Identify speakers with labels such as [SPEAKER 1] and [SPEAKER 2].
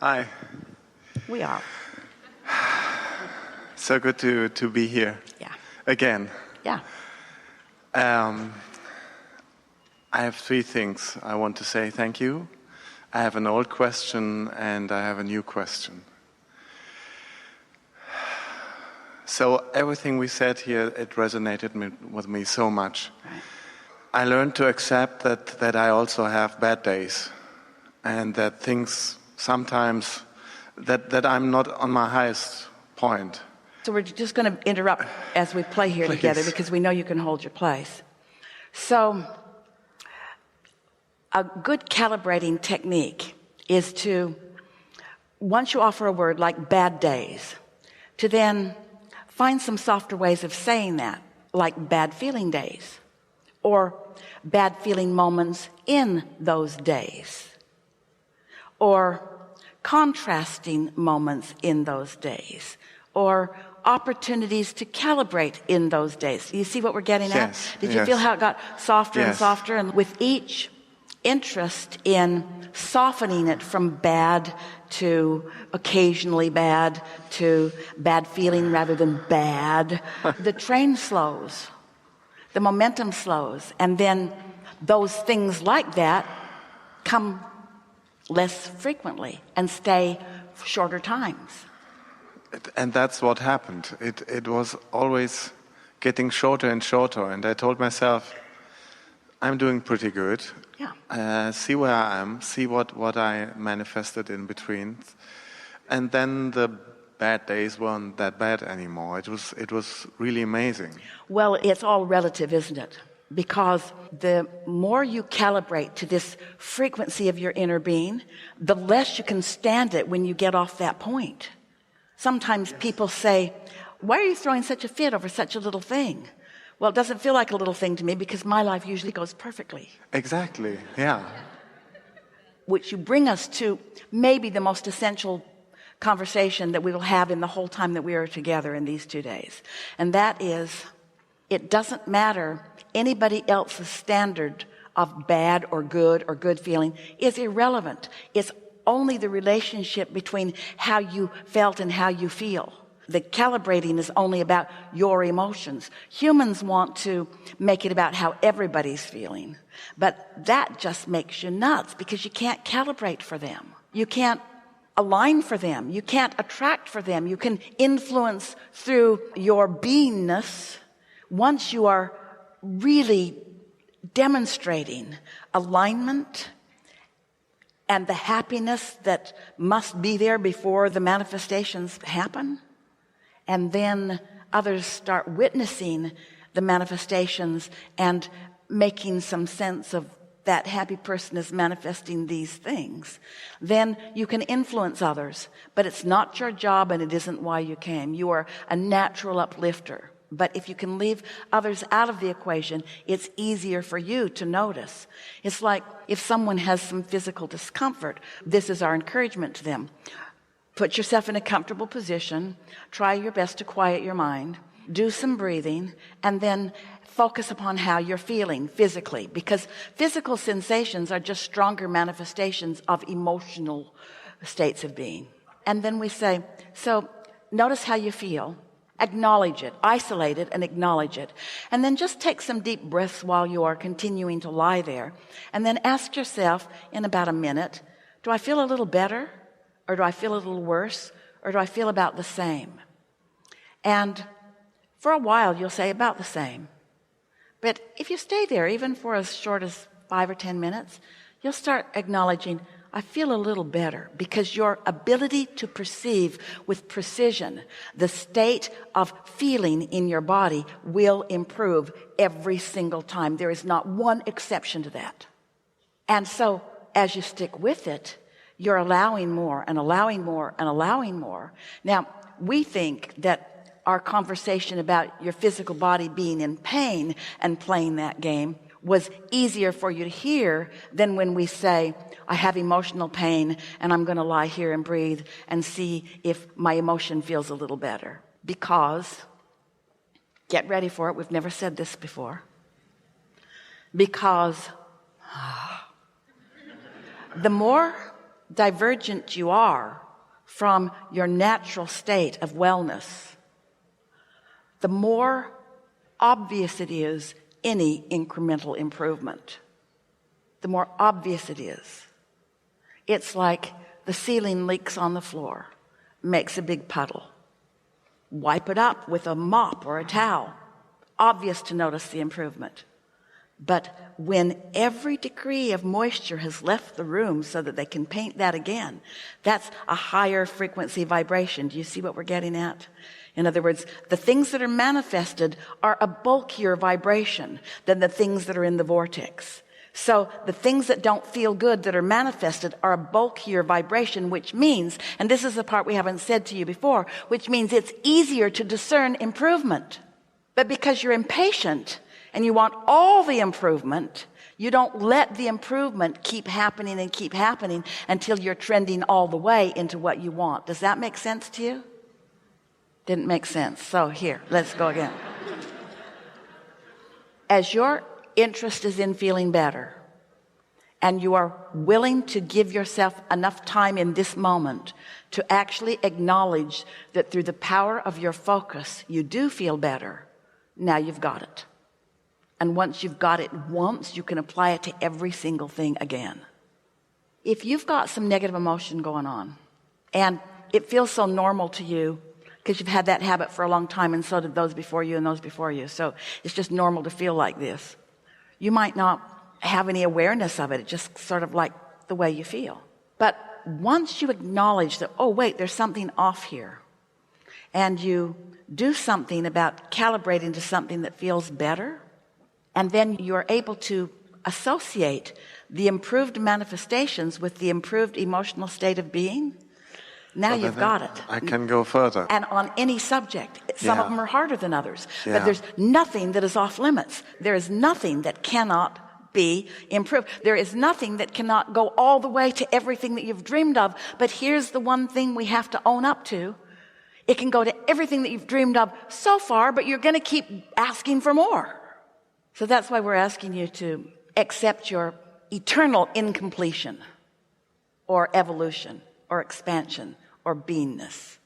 [SPEAKER 1] Hi.
[SPEAKER 2] We are.
[SPEAKER 1] So good to be here.
[SPEAKER 2] Yeah.
[SPEAKER 1] Again.
[SPEAKER 2] Yeah.
[SPEAKER 1] I have three things I want to say thank you. I have an old question and I have a new question. So everything we said here, it resonated with me so much.
[SPEAKER 2] Right.
[SPEAKER 1] I learned to accept that I also have bad days and that things sometimes, that I'm not on my highest point.
[SPEAKER 2] So we're just going to interrupt as we play here
[SPEAKER 1] Please.
[SPEAKER 2] together because we know you can hold your place. So a good calibrating technique is to, once you offer a word like bad days, to then find some softer ways of saying that, like bad feeling days or bad feeling moments in those days or contrasting moments in those days or opportunities to calibrate in those days. You see what we're getting at? Did you feel how it got softer and softer? And with each interest in softening it from bad to occasionally bad to bad feeling rather than bad, the train slows, the momentum slows, and then those things like that come less frequently and stay shorter times.
[SPEAKER 1] And that's what happened. It was always getting shorter and shorter. And I told myself, I'm doing pretty good.
[SPEAKER 2] Yeah.
[SPEAKER 1] See where I am, see what I manifested in between. And then the bad days weren't that bad anymore. It was really amazing.
[SPEAKER 2] Well, it's all relative, isn't it? Because the more you calibrate to this frequency of your inner being, the less you can stand it when you get off that point. Sometimes people say, why are you throwing such a fit over such a little thing? Well, it doesn't feel like a little thing to me because my life usually goes perfectly.
[SPEAKER 1] Exactly, yeah.
[SPEAKER 2] Which you bring us to maybe the most essential conversation that we will have in the whole time that we are together in these 2 days. And that is, it doesn't matter anybody else's standard of bad or good feeling is irrelevant. It's only the relationship between how you felt and how you feel. The calibrating is only about your emotions. Humans want to make it about how everybody's feeling, but that just makes you nuts because you can't calibrate for them. You can't align for them. You can't attract for them. You can influence through your beingness once you are really demonstrating alignment and the happiness that must be there before the manifestations happen. And then others start witnessing the manifestations and making some sense of that happy person is manifesting these things. Then you can influence others, but it's not your job and it isn't why you came. You are a natural uplifter. But if you can leave others out of the equation, it's easier for you to notice. It's like if someone has some physical discomfort, this is our encouragement to them. Put yourself in a comfortable position, try your best to quiet your mind, do some breathing, and then focus upon how you're feeling physically, because physical sensations are just stronger manifestations of emotional states of being. And then we say, so notice how you feel. Acknowledge it, isolate it and acknowledge it. And then just take some deep breaths while you are continuing to lie there. And then ask yourself in about a minute, do I feel a little better? Or do I feel a little worse? Or do I feel about the same? And for a while you'll say about the same. But if you stay there, even for as short as 5 or 10 minutes, you'll start acknowledging, I feel a little better, because your ability to perceive with precision the state of feeling in your body will improve every single time. There is not one exception to that. And so as you stick with it, you're allowing more and allowing more and allowing more. Now, we think that our conversation about your physical body being in pain and playing that game was easier for you to hear than when we say, I have emotional pain and I'm going to lie here and breathe and see if my emotion feels a little better. Because, get ready for it, we've never said this before. Because the more divergent you are from your natural state of wellness, the more obvious it is any incremental improvement. The more obvious it is. It's like the ceiling leaks on the floor, makes a big puddle. Wipe it up with a mop or a towel. Obvious to notice the improvement. But when every degree of moisture has left the room so that they can paint that again, that's a higher frequency vibration. Do you see what we're getting at? In other words, the things that are manifested are a bulkier vibration than the things that are in the vortex. So the things that don't feel good that are manifested are a bulkier vibration, which means, and this is the part we haven't said to you before, which means it's easier to discern improvement. But because you're impatient and you want all the improvement, you don't let the improvement keep happening and keep happening until you're trending all the way into what you want. Does that make sense to you? Didn't make sense. So here, let's go again. As your interest is in feeling better, and you are willing to give yourself enough time in this moment to actually acknowledge that through the power of your focus, you do feel better, now you've got it. And once you've got it once, you can apply it to every single thing again. If you've got some negative emotion going on, and it feels so normal to you, because you've had that habit for a long time, and so did those before you and those before you, so it's just normal to feel like this. You might not have any awareness of it. It's just sort of like the way you feel. But once you acknowledge that, oh wait, there's something off here, and you do something about calibrating to something that feels better, and then you're able to associate the improved manifestations with the improved emotional state of being, now you've got it.
[SPEAKER 1] I can go further.
[SPEAKER 2] And on any subject. Some of them are harder than others.
[SPEAKER 1] Yeah.
[SPEAKER 2] But there's nothing that is off limits. There is nothing that cannot be improved. There is nothing that cannot go all the way to everything that you've dreamed of. But here's the one thing we have to own up to. It can go to everything that you've dreamed of so far, but you're going to keep asking for more. So that's why we're asking you to accept your eternal incompletion or evolution or expansion or beingness.